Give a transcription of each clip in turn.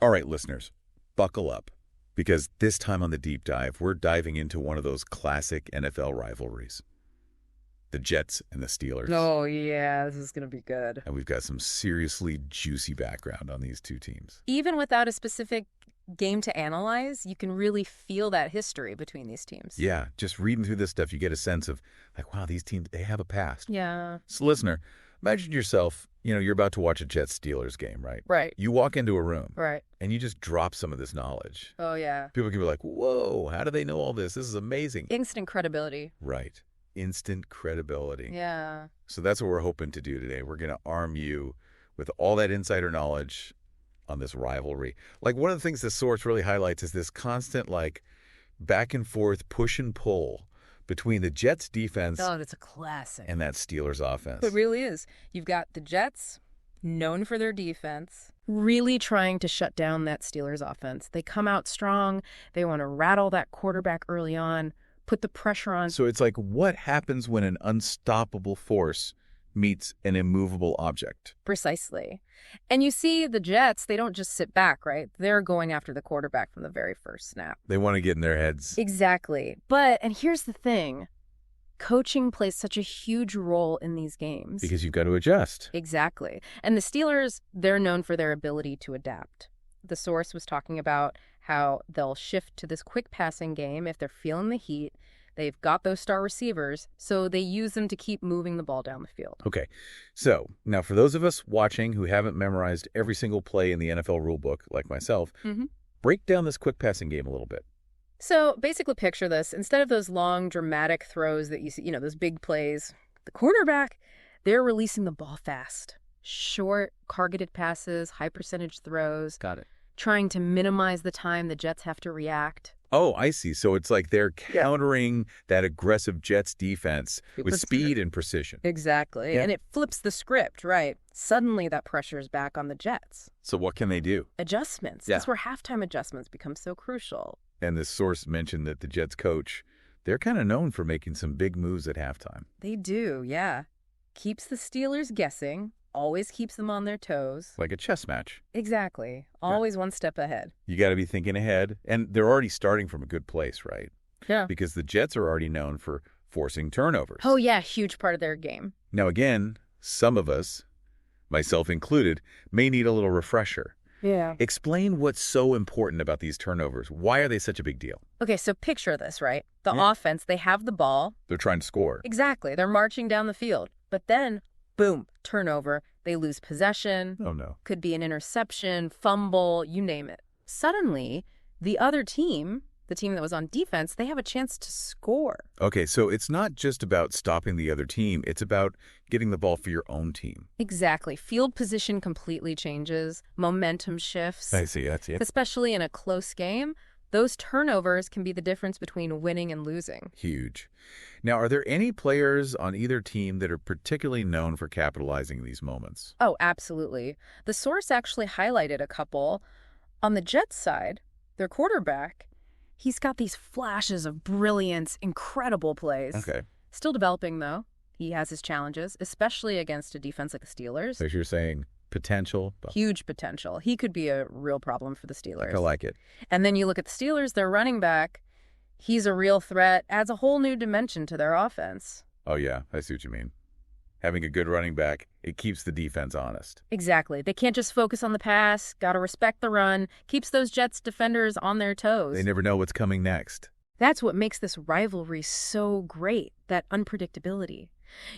All right, listeners, buckle up, because this time on the deep dive, we're diving into one of those classic NFL rivalries, the Jets and the Steelers. Oh, yeah, this is going to be good. And we've got some seriously juicy background on these two teams. Even without a specific game to analyze, you can really feel that history between these teams. Yeah, just reading through this stuff, you get a sense of, like, wow, these teams, they have a past. Yeah. So, listener, imagine yourself, you're about to watch a Jets-Steelers game, right? Right. You walk into a room. Right. And you just drop some of this knowledge. Oh, yeah. People can be like, whoa, how do they know all this? This is amazing. Instant credibility. Right. Instant credibility. Yeah. So that's what we're hoping to do today. We're going to arm you with all that insider knowledge on this rivalry. Like, one of the things the source really highlights is this constant, like, back and forth push and pull between the Jets defense that's a classic. and that Steelers offense. It really is. You've got the Jets, known for their defense, really trying to shut down that Steelers offense. They come out strong. They want to rattle that quarterback early on, put the pressure on. So it's like, what happens when an unstoppable force meets an immovable object? Precisely. And you see the Jets, they don't just sit back, right? They're going after the quarterback from the very first snap. They want to get in their heads. Exactly. But, and here's the thing, coaching plays such a huge role in these games. Because you've got to adjust. Exactly. And the Steelers, they're known for their ability to adapt. The source was talking about how they'll shift to this quick passing game if they're feeling the heat. They've got those star receivers, so they use them to keep moving the ball down the field. Okay, so now for those of us watching who haven't memorized every single play in the NFL rulebook, like myself, break down this quick passing game a little bit. So basically picture this. Instead of those long, dramatic throws that you see, those big plays, the quarterback, they're releasing the ball fast. Short, targeted passes, high percentage throws. Got it. Trying to minimize the time the Jets have to react. Oh, I see. So it's like they're countering that aggressive Jets defense with speed and precision. Exactly. Yeah. And it flips the script, right? Suddenly that pressure is back on the Jets. So what can they do? Adjustments. Yeah. That's where halftime adjustments become so crucial. And this source mentioned that the Jets coach, they're kind of known for making some big moves at halftime. They do, yeah. Keeps the Steelers guessing. Always keeps them on their toes. Like a chess match. Exactly. Always one step ahead. You got to be thinking ahead. And they're already starting from a good place, right? Yeah. Because the Jets are already known for forcing turnovers. Oh, yeah. Huge part of their game. Now, again, some of us, myself included, may need a little refresher. Yeah. Explain what's so important about these turnovers. Why are they such a big deal? Okay, so picture this, right? The offense, they have the ball. They're trying to score. Exactly. They're marching down the field. But then, boom, turnover. They lose possession. Oh, no. Could be an interception, fumble, you name it. Suddenly, the other team, the team that was on defense, they have a chance to score. Okay, so it's not just about stopping the other team. It's about getting the ball for your own team. Exactly. Field position completely changes. Momentum shifts. I see. That's it. Especially in a close game. Those turnovers can be the difference between winning and losing. Huge. Now, are there any players on either team that are particularly known for capitalizing these moments? Oh, absolutely. The source actually highlighted a couple. On the Jets side, their quarterback, he's got these flashes of brilliance, incredible plays. Okay. Still developing, though. He has his challenges, especially against a defense like the Steelers. So you're saying potential? Huge potential. He could be a real problem for the Steelers. I like it. And then you look at the Steelers, their running back, he's a real threat, adds a whole new dimension to their offense. Oh, yeah. I see what you mean. Having a good running back, it keeps the defense honest. Exactly. They can't just focus on the pass, got to respect the run, keeps those Jets defenders on their toes. They never know what's coming next. That's what makes this rivalry so great, that unpredictability.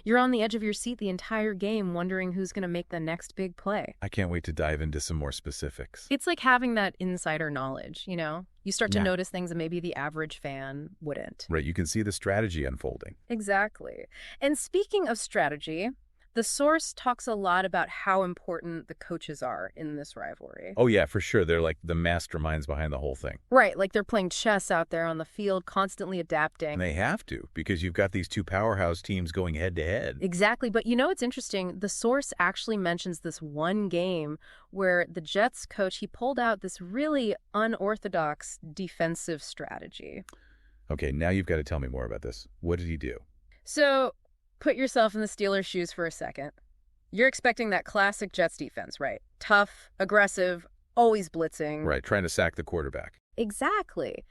You're on the edge of your seat the entire game wondering who's going to make the next big play. I can't wait to dive into some more specifics. It's like having that insider knowledge, You start to notice things that maybe the average fan wouldn't. Right, you can see the strategy unfolding. Exactly. And speaking of strategy, the source talks a lot about how important the coaches are in this rivalry. Oh, yeah, for sure. They're like the masterminds behind the whole thing. Right, like they're playing chess out there on the field, constantly adapting. And they have to, because you've got these two powerhouse teams going head-to-head. Exactly, but it's interesting. The source actually mentions this one game where the Jets coach, he pulled out this really unorthodox defensive strategy. Okay, now you've got to tell me more about this. What did he do? So, put yourself in the Steelers' shoes for a second. You're expecting that classic Jets defense, right? Tough, aggressive, always blitzing. Right, trying to sack the quarterback. Exactly.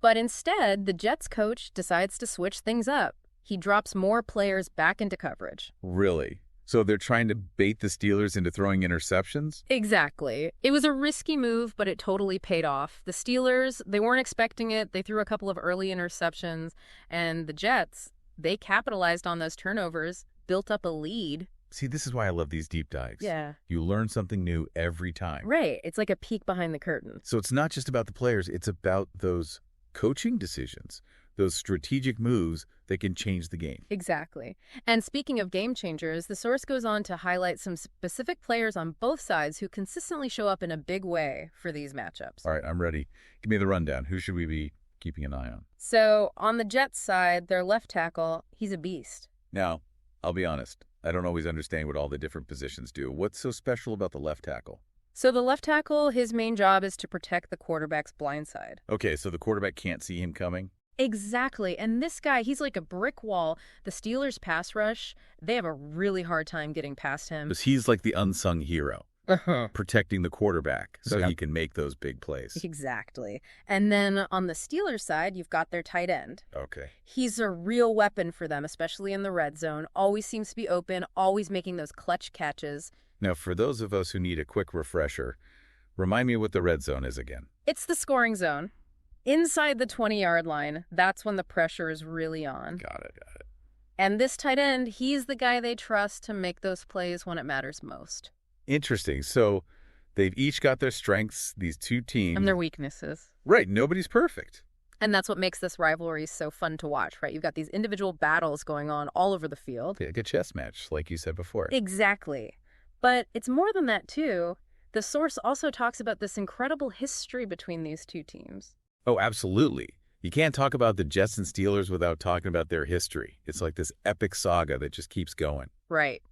But instead, the Jets coach decides to switch things up. He drops more players back into coverage. Really? So they're trying to bait the Steelers into throwing interceptions? Exactly. It was a risky move, but it totally paid off. The Steelers, they weren't expecting it. They threw a couple of early interceptions. And the Jets, they capitalized on those turnovers, built up a lead. See, this is why I love these deep dives. Yeah. You learn something new every time. Right. It's like a peek behind the curtain. So it's not just about the players, it's about those coaching decisions, those strategic moves that can change the game. Exactly. And speaking of game changers, the source goes on to highlight some specific players on both sides who consistently show up in a big way for these matchups. All right, I'm ready. Give me the rundown. Who should we be keeping an eye on? So on the Jets side, their left tackle, he's a beast. Now, I'll be honest. I don't always understand what all the different positions do. What's so special about the left tackle? So the left tackle, his main job is to protect the quarterback's blind side. Okay, so the quarterback can't see him coming? Exactly. And this guy, he's like a brick wall. The Steelers' pass rush, they have a really hard time getting past him. Because he's like the unsung hero, protecting the quarterback so he can make those big plays. Exactly. And then on the Steelers' side, you've got their tight end. Okay. He's a real weapon for them, especially in the red zone. Always seems to be open, always making those clutch catches. Now, for those of us who need a quick refresher, remind me what the red zone is again. It's the scoring zone. Inside the 20-yard line, that's when the pressure is really on. Got it. And this tight end, he's the guy they trust to make those plays when it matters most. Interesting. So they've each got their strengths, these two teams. And their weaknesses. Right. Nobody's perfect. And that's what makes this rivalry so fun to watch, right? You've got these individual battles going on all over the field. Like a chess match, like you said before. Exactly. But it's more than that, too. The source also talks about this incredible history between these two teams. Oh, absolutely. You can't talk about the Jets and Steelers without talking about their history. It's like this epic saga that just keeps going. Right.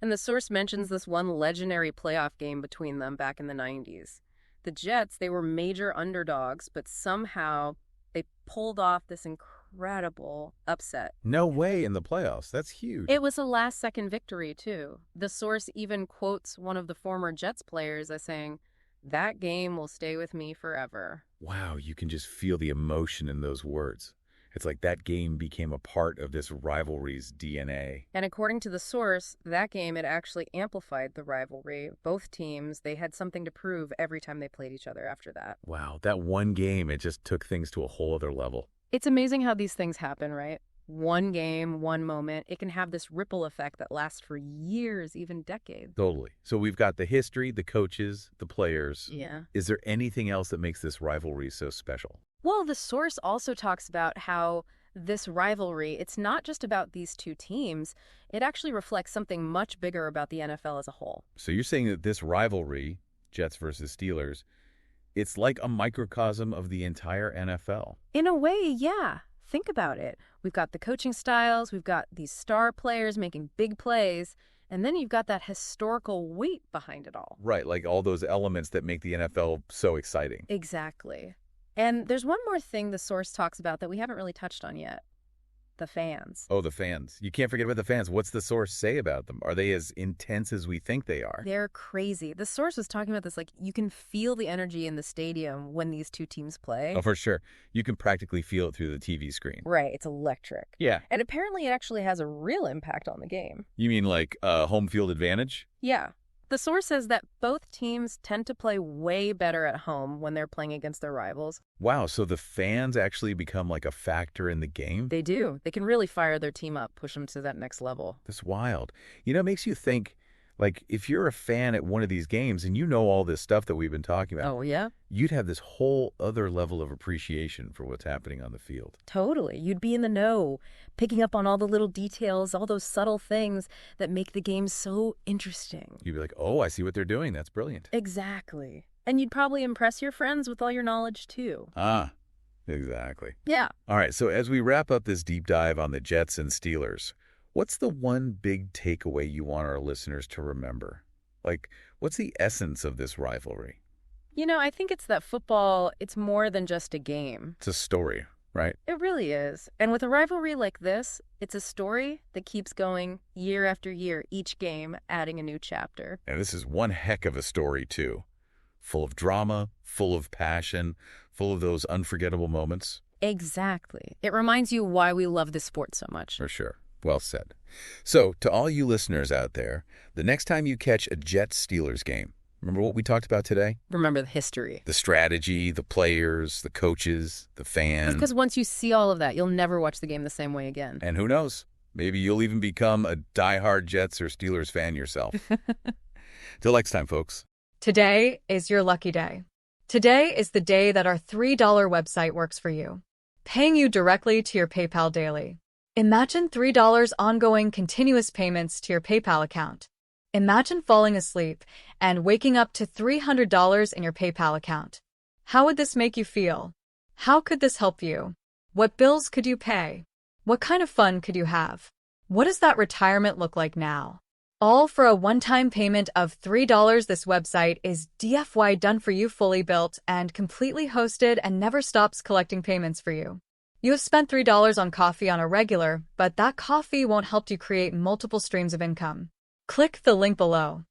And the source mentions this one legendary playoff game between them back in the 90s. The Jets, they were major underdogs, but somehow they pulled off this incredible upset. No way in the playoffs. That's huge. It was a last-second victory, too. The source even quotes one of the former Jets players as saying, "That game will stay with me forever." Wow, you can just feel the emotion in those words. It's like that game became a part of this rivalry's DNA. And according to the source, that game, it actually amplified the rivalry. Both teams, they had something to prove every time they played each other after that. Wow, that one game, it just took things to a whole other level. It's amazing how these things happen, right? One game, one moment, it can have this ripple effect that lasts for years, even decades. Totally. So we've got the history, the coaches, the players. Yeah. Is there anything else that makes this rivalry so special? Well, the source also talks about how this rivalry, it's not just about these two teams. It actually reflects something much bigger about the NFL as a whole. So you're saying that this rivalry, Jets versus Steelers, it's like a microcosm of the entire NFL. In a way, yeah. Think about it. We've got the coaching styles, we've got these star players making big plays, and then you've got that historical weight behind it all. Right, like all those elements that make the NFL so exciting. Exactly. And there's one more thing the source talks about that we haven't really touched on yet. The fans. Oh, the fans. You can't forget about the fans. What's the source say about them? Are they as intense as we think they are? They're crazy. The source was talking about this, like, you can feel the energy in the stadium when these two teams play. Oh, for sure. You can practically feel it through the TV screen. Right, it's electric. Yeah. And apparently it actually has a real impact on the game. You mean like home field advantage? Yeah. The source says that both teams tend to play way better at home when they're playing against their rivals. Wow, so the fans actually become like a factor in the game? They do. They can really fire their team up, push them to that next level. That's wild. You know, it makes you think, like, if you're a fan at one of these games and you know all this stuff that we've been talking about, Oh, yeah? you'd have this whole other level of appreciation for what's happening on the field. Totally. You'd be in the know, picking up on all the little details, all those subtle things that make the game so interesting. You'd be like, oh, I see what they're doing. That's brilliant. Exactly. And you'd probably impress your friends with all your knowledge, too. Ah, exactly. Yeah. All right, so as we wrap up this deep dive on the Jets and Steelers, what's the one big takeaway you want our listeners to remember? Like, what's the essence of this rivalry? You know, I think it's that football, it's more than just a game. It's a story, right? It really is. And with a rivalry like this, it's a story that keeps going year after year, each game adding a new chapter. And this is one heck of a story, too. full of drama, full of passion, full of those unforgettable moments. Exactly. It reminds you why we love this sport so much. For sure. Well said. So, to all you listeners out there, the next time you catch a Jets-Steelers game, remember what we talked about today? Remember the history. The strategy, the players, the coaches, the fans. Because once you see all of that, you'll never watch the game the same way again. And who knows? Maybe you'll even become a diehard Jets or Steelers fan yourself. Till next time, folks. Today is your lucky day. Today is the day that our $3 website works for you, paying you directly to your PayPal daily. Imagine $3 ongoing continuous payments to your PayPal account. Imagine falling asleep and waking up to $300 in your PayPal account. How would this make you feel? How could this help you? What bills could you pay? What kind of fun could you have? What does that retirement look like now? All for a one-time payment of $3. This website is DFY done for you, fully built and completely hosted, and never stops collecting payments for you. You have spent $3 on coffee on a regular, but that coffee won't help you create multiple streams of income. Click the link below.